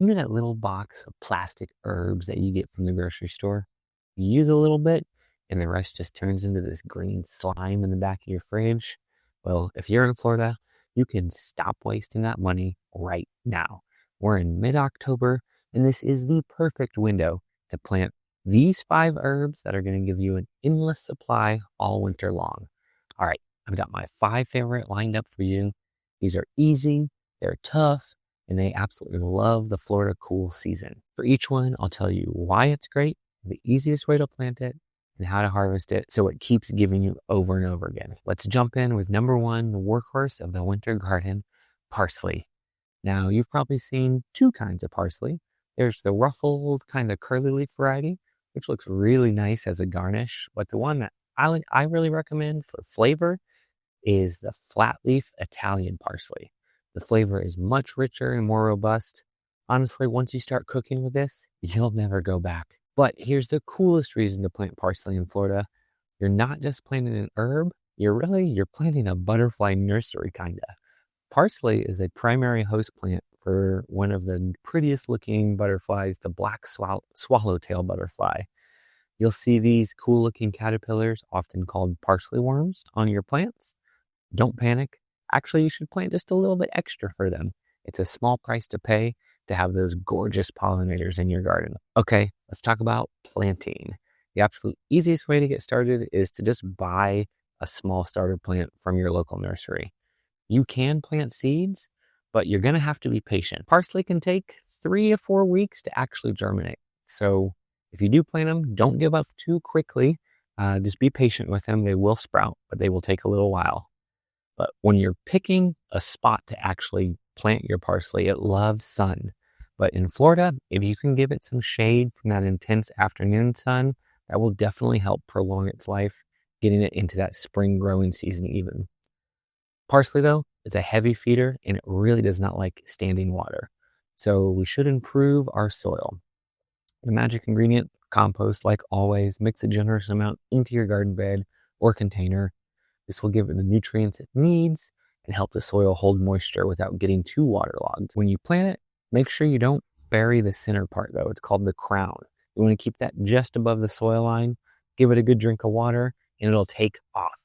You know that little box of plastic herbs that you get from the grocery store? You use a little bit, and the rest just turns into this green slime in the back of your fridge. Well, if you're in Florida, you can stop wasting that money right now. We're in mid-October, and this is the perfect window to plant these 5 herbs that are going to give you an endless supply all winter long. All right, I've got my 5 favorite lined up for you. These are easy, they're tough, and they absolutely love the Florida cool season. For each one, I'll tell you why it's great, the easiest way to plant it, and how to harvest it so it keeps giving you over and over again. Let's jump in with number 1, the workhorse of the winter garden, parsley. Now, you've probably seen 2 kinds of parsley. There's the ruffled, kind of curly leaf variety, which looks really nice as a garnish, but the one that I really recommend for flavor is the flat leaf Italian parsley. The flavor is much richer and more robust. Honestly, once you start cooking with this, you'll never go back. But here's the coolest reason to plant parsley in Florida. You're not just planting an herb, you're planting a butterfly nursery, kinda. Parsley is a primary host plant for one of the prettiest looking butterflies, the black swallowtail butterfly. You'll see these cool looking caterpillars, often called parsley worms, on your plants. Don't panic. Actually, you should plant just a little bit extra for them. It's a small price to pay to have those gorgeous pollinators in your garden. Okay, let's talk about planting. The absolute easiest way to get started is to just buy a small starter plant from your local nursery. You can plant seeds, but you're going to have to be patient. Parsley can take 3 to 4 weeks to actually germinate. So if you do plant them, don't give up too quickly. Just be patient with them. They will sprout, but they will take a little while. But when you're picking a spot to actually plant your parsley, it loves sun. But in Florida, if you can give it some shade from that intense afternoon sun, that will definitely help prolong its life, getting it into that spring growing season even. Parsley, though, is a heavy feeder and it really does not like standing water. So we should improve our soil. The magic ingredient, compost, like always. Mix a generous amount into your garden bed or container. This will give it the nutrients it needs and help the soil hold moisture without getting too waterlogged. When you plant it, make sure you don't bury the center part, though. It's called the crown. You want to keep that just above the soil line. Give it a good drink of water and it'll take off.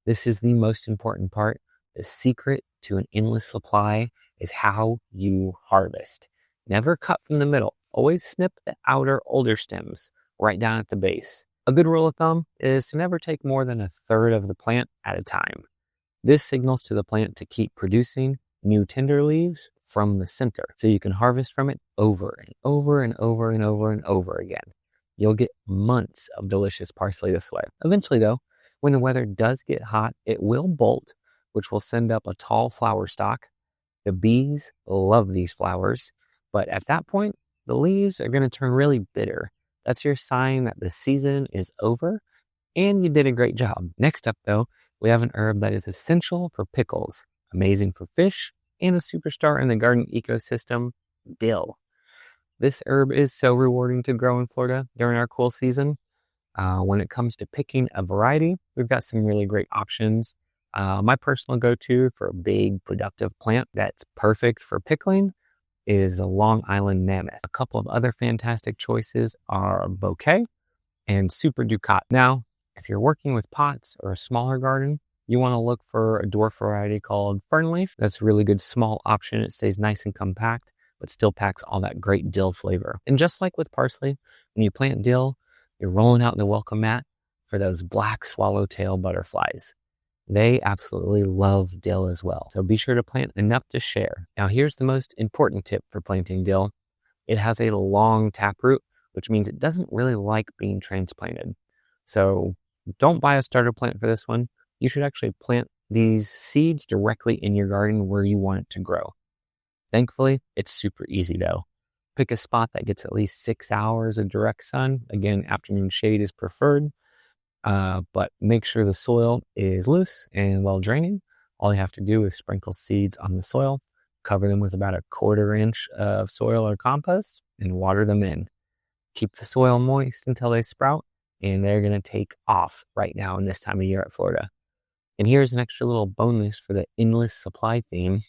This is the most important part. The secret to an endless supply is how you harvest. Never cut from the middle. Always snip the outer older stems right down at the base. A good rule of thumb is to never take more than 1/3 of the plant at a time. This signals to the plant to keep producing new tender leaves from the center, so you can harvest from it over and over and over and over and over again. You'll get months of delicious parsley this way. Eventually, though, when the weather does get hot, it will bolt, which will send up a tall flower stalk. The bees love these flowers, but at that point, the leaves are going to turn really bitter. That's your sign that the season is over and you did a great job. Next up, though, we have an herb that is essential for pickles, amazing for fish, and a superstar in the garden ecosystem, dill. This herb is so rewarding to grow in Florida during our cool season. When it comes to picking a variety, we've got some really great options. My personal go-to for a big, productive plant that's perfect for pickling is a Long Island Mammoth. A couple of other fantastic choices are Bouquet and Super Ducat. Now, if you're working with pots or a smaller garden, you want to look for a dwarf variety called Fernleaf. That's a really good small option. It stays nice and compact, but still packs all that great dill flavor. And just like with parsley, when you plant dill, you're rolling out the welcome mat for those black swallowtail butterflies. They absolutely love dill as well. So be sure to plant enough to share. Now here's the most important tip for planting dill. It has a long taproot, which means it doesn't really like being transplanted. So don't buy a starter plant for this one. You should actually plant these seeds directly in your garden where you want it to grow. Thankfully, it's super easy though. Pick a spot that gets at least 6 hours of direct sun. Again, afternoon shade is preferred. But make sure the soil is loose and well draining. All you have to do is sprinkle seeds on the soil, cover them with about 1/4 inch of soil or compost, and water them in. Keep the soil moist until they sprout, and they're going to take off right now in this time of year at Florida. And here's an extra little bonus for the endless supply theme.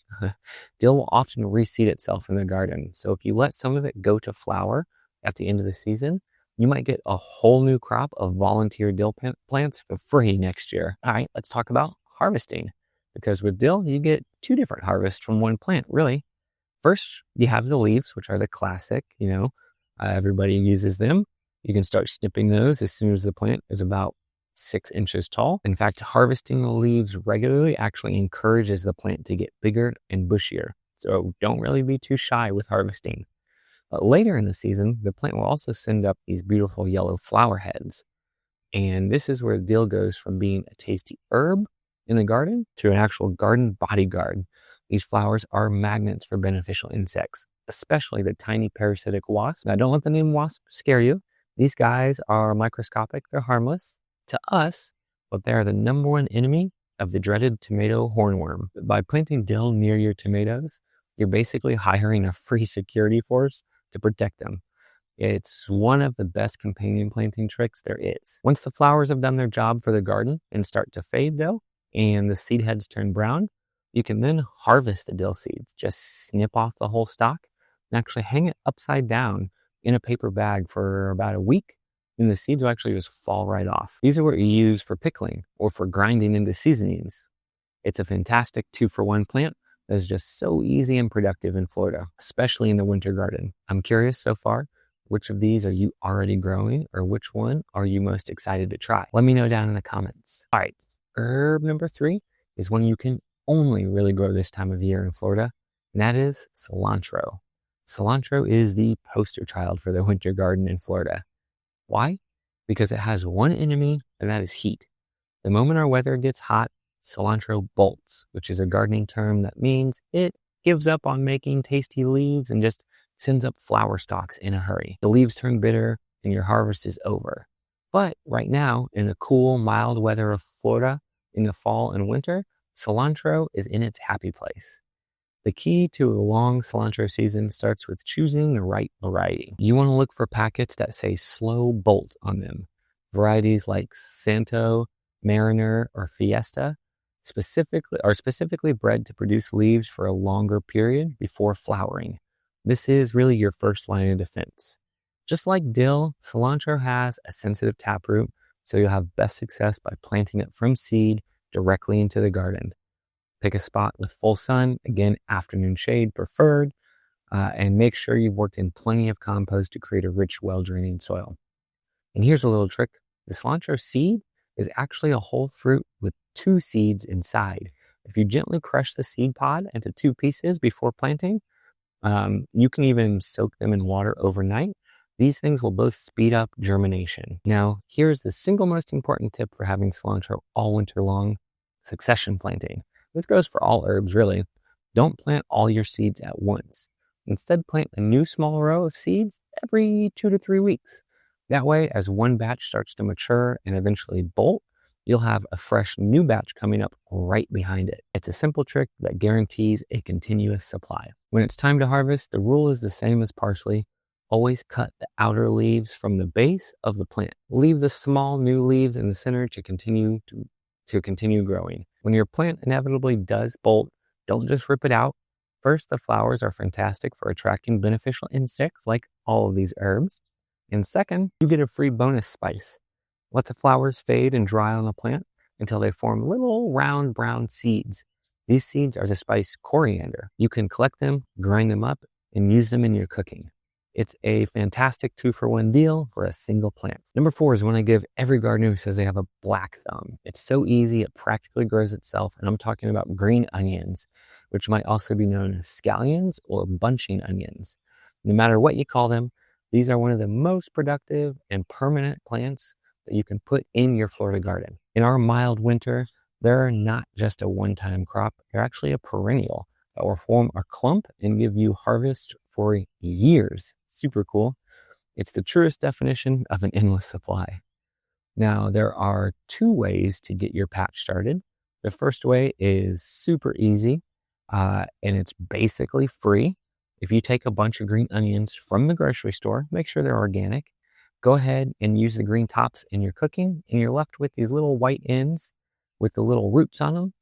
Dill will often reseed itself in the garden. So if you let some of it go to flower at the end of the season, you might get a whole new crop of volunteer dill plants for free next year. All right, let's talk about harvesting. Because with dill, you get two different harvests from one plant, really. First, you have the leaves, which are the classic, everybody uses them. You can start snipping those as soon as the plant is about 6 inches tall. In fact, harvesting the leaves regularly actually encourages the plant to get bigger and bushier. So don't really be too shy with harvesting. But later in the season, the plant will also send up these beautiful yellow flower heads. And this is where dill goes from being a tasty herb in the garden to an actual garden bodyguard. These flowers are magnets for beneficial insects, especially the tiny parasitic wasps. Now, don't let the name wasp scare you. These guys are microscopic. They're harmless to us, but they are the #1 enemy of the dreaded tomato hornworm. By planting dill near your tomatoes, you're basically hiring a free security force to protect them. It's one of the best companion planting tricks there is. Once the flowers have done their job for the garden and start to fade though, and the seed heads turn brown, you can then harvest the dill seeds. Just snip off the whole stalk and actually hang it upside down in a paper bag for about a week, and the seeds will actually just fall right off. These are what you use for pickling or for grinding into seasonings. It's a fantastic 2-for-1 plant that is just so easy and productive in Florida, especially in the winter garden. I'm curious so far, which of these are you already growing, or which one are you most excited to try? Let me know down in the comments. All right, herb number 3 is one you can only really grow this time of year in Florida, and that is cilantro. Cilantro is the poster child for the winter garden in Florida. Why? Because it has one enemy, and that is heat. The moment our weather gets hot, cilantro bolts, which is a gardening term that means it gives up on making tasty leaves and just sends up flower stalks in a hurry. The leaves turn bitter and your harvest is over. But right now, in the cool, mild weather of Florida in the fall and winter, cilantro is in its happy place. The key to a long cilantro season starts with choosing the right variety. You want to look for packets that say slow bolt on them. Varieties like Santo, Mariner, or Fiesta are specifically bred to produce leaves for a longer period before flowering. This is really your first line of defense. Just like dill, cilantro has a sensitive taproot, so you'll have best success by planting it from seed directly into the garden. Pick a spot with full sun, again, afternoon shade preferred, and make sure you've worked in plenty of compost to create a rich, well-draining soil. And here's a little trick. The cilantro seed is actually a whole fruit with 2 seeds inside. If you gently crush the seed pod into 2 pieces before planting, you can even soak them in water overnight. These things will both speed up germination. Now, here's the single most important tip for having cilantro all winter long: succession planting. This goes for all herbs, really. Don't plant all your seeds at once. Instead, plant a new small row of seeds every 2 to 3 weeks. That way, as one batch starts to mature and eventually bolt, you'll have a fresh new batch coming up right behind it. It's a simple trick that guarantees a continuous supply. When it's time to harvest, the rule is the same as parsley. Always cut the outer leaves from the base of the plant. Leave the small new leaves in the center to continue growing. When your plant inevitably does bolt, don't just rip it out. First, the flowers are fantastic for attracting beneficial insects like all of these herbs. And second, you get a free bonus spice. Let the flowers fade and dry on the plant until they form little round brown seeds. These seeds are the spice coriander. You can collect them, grind them up, and use them in your cooking. It's a fantastic 2-for-1 deal for a single plant. Number 4 is one I give every gardener who says they have a black thumb. It's so easy, it practically grows itself, and I'm talking about green onions, which might also be known as scallions or bunching onions. No matter what you call them, these are one of the most productive and permanent plants that you can put in your Florida garden. In our mild winter, they're not just a one-time crop, they're actually a perennial that will form a clump and give you harvest for years. Super cool. It's the truest definition of an endless supply. Now, there are 2 ways to get your patch started. The first way is super easy, and it's basically free. If you take a bunch of green onions from the grocery store, make sure they're organic, go ahead and use the green tops in your cooking, and you're left with these little white ends. with the little roots on them,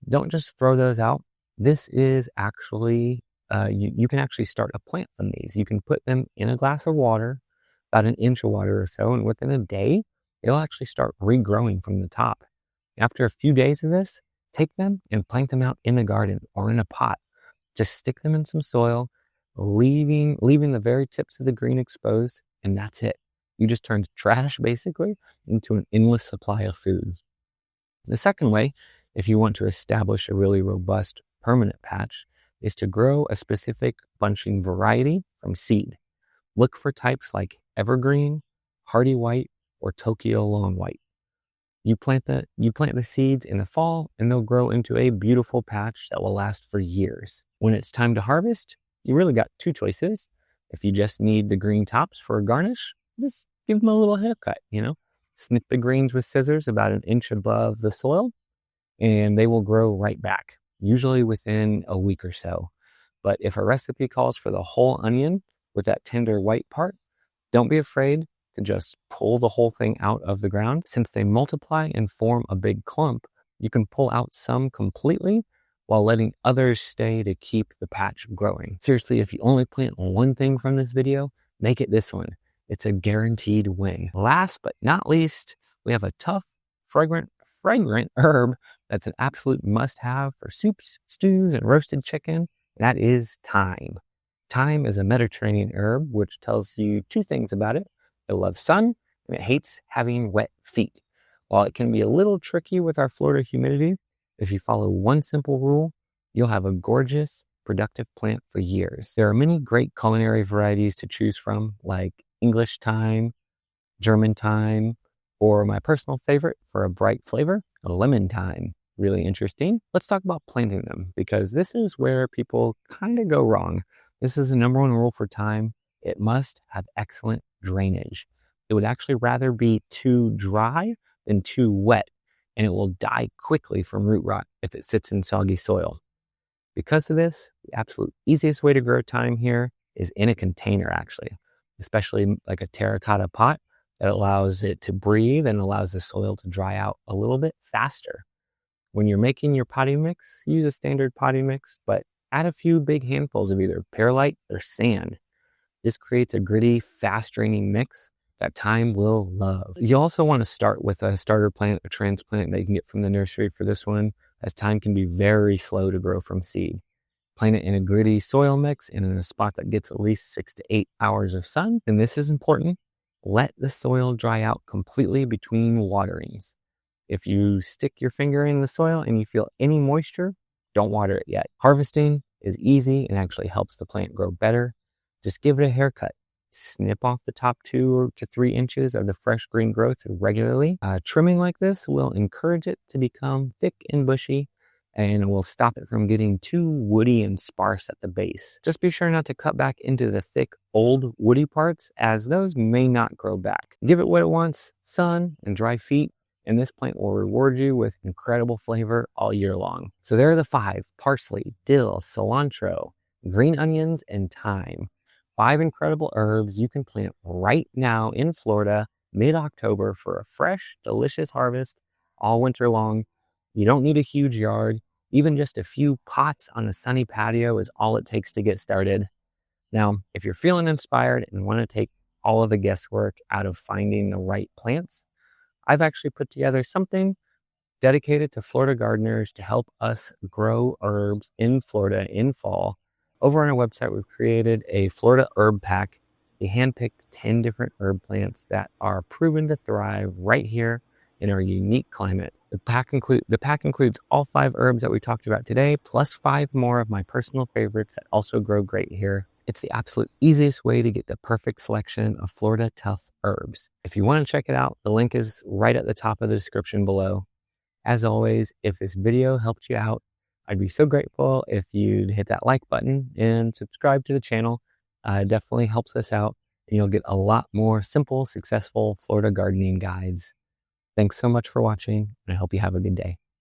don't just throw those out. This is actually, you can actually start a plant from these. You can put them in a glass of water, about an inch of water or so, and within a day, it'll actually start regrowing from the top. After a few days of this, take them and plant them out in the garden or in a pot. Just stick them in some soil, leaving the very tips of the green exposed, and that's it. You just turned trash basically into an endless supply of food. The second way, if you want to establish a really robust permanent patch, is to grow a specific bunching variety from seed. Look for types like Evergreen, Hardy White, or Tokyo Long White. You plant the seeds in the fall, and they'll grow into a beautiful patch that will last for years. When it's time to harvest, you really got two choices. If you just need the green tops for a garnish, just give them a little haircut, Snip the greens with scissors about an inch above the soil, and they will grow right back, usually within a week or so. But if a recipe calls for the whole onion with that tender white part, don't be afraid to just pull the whole thing out of the ground. Since they multiply and form a big clump, you can pull out some completely while letting others stay to keep the patch growing. Seriously, if you only plant one thing from this video, make it this one. It's a guaranteed win. Last but not least, we have a tough, fragrant herb that's an absolute must-have for soups, stews, and roasted chicken. And that is thyme. Thyme is a Mediterranean herb, which tells you two things about it. It loves sun, and it hates having wet feet. While it can be a little tricky with our Florida humidity, if you follow one simple rule, you'll have a gorgeous, productive plant for years. There are many great culinary varieties to choose from, like English thyme, German thyme, or my personal favorite for a bright flavor, lemon thyme. Really interesting. Let's talk about planting them, because this is where people kind of go wrong. This is the number one rule for thyme. It must have excellent drainage. It would actually rather be too dry than too wet, and it will die quickly from root rot if it sits in soggy soil. Because of this, the absolute easiest way to grow thyme here is in a container, actually, especially like a terracotta pot that allows it to breathe and allows the soil to dry out a little bit faster. When you're making your potting mix, use a standard potting mix, but add a few big handfuls of either perlite or sand. This creates a gritty, fast-draining mix that thyme will love. You also want to start with a starter plant, a transplant that you can get from the nursery for this one, as thyme can be very slow to grow from seed. Plant it in a gritty soil mix and in a spot that gets at least 6 to 8 hours of sun. And this is important. Let the soil dry out completely between waterings. If you stick your finger in the soil and you feel any moisture, don't water it yet. Harvesting is easy and actually helps the plant grow better. Just give it a haircut. Snip off the top 2 to 3 inches of the fresh green growth regularly. Trimming like this will encourage it to become thick and bushy, and will stop it from getting too woody and sparse at the base. Just be sure not to cut back into the thick, old woody parts, as those may not grow back. Give it what it wants, sun and dry feet, and this plant will reward you with incredible flavor all year long. So there are the 5: parsley, dill, cilantro, green onions, and thyme. 5 incredible herbs you can plant right now in Florida, mid-October, for a fresh, delicious harvest all winter long. You don't need a huge yard. Even just a few pots on a sunny patio is all it takes to get started. Now, if you're feeling inspired and want to take all of the guesswork out of finding the right plants, I've actually put together something dedicated to Florida gardeners to help us grow herbs in Florida in fall. Over on our website, we've created a Florida herb pack. We handpicked 10 different herb plants that are proven to thrive right here in our unique climate. The pack includes all 5 herbs that we talked about today, plus 5 more of my personal favorites that also grow great here. It's the absolute easiest way to get the perfect selection of Florida tough herbs. If you want to check it out, the link is right at the top of the description below. As always, if this video helped you out, I'd be so grateful if you'd hit that like button and subscribe to the channel. It definitely helps us out, and you'll get a lot more simple, successful Florida gardening guides. Thanks so much for watching, and I hope you have a good day.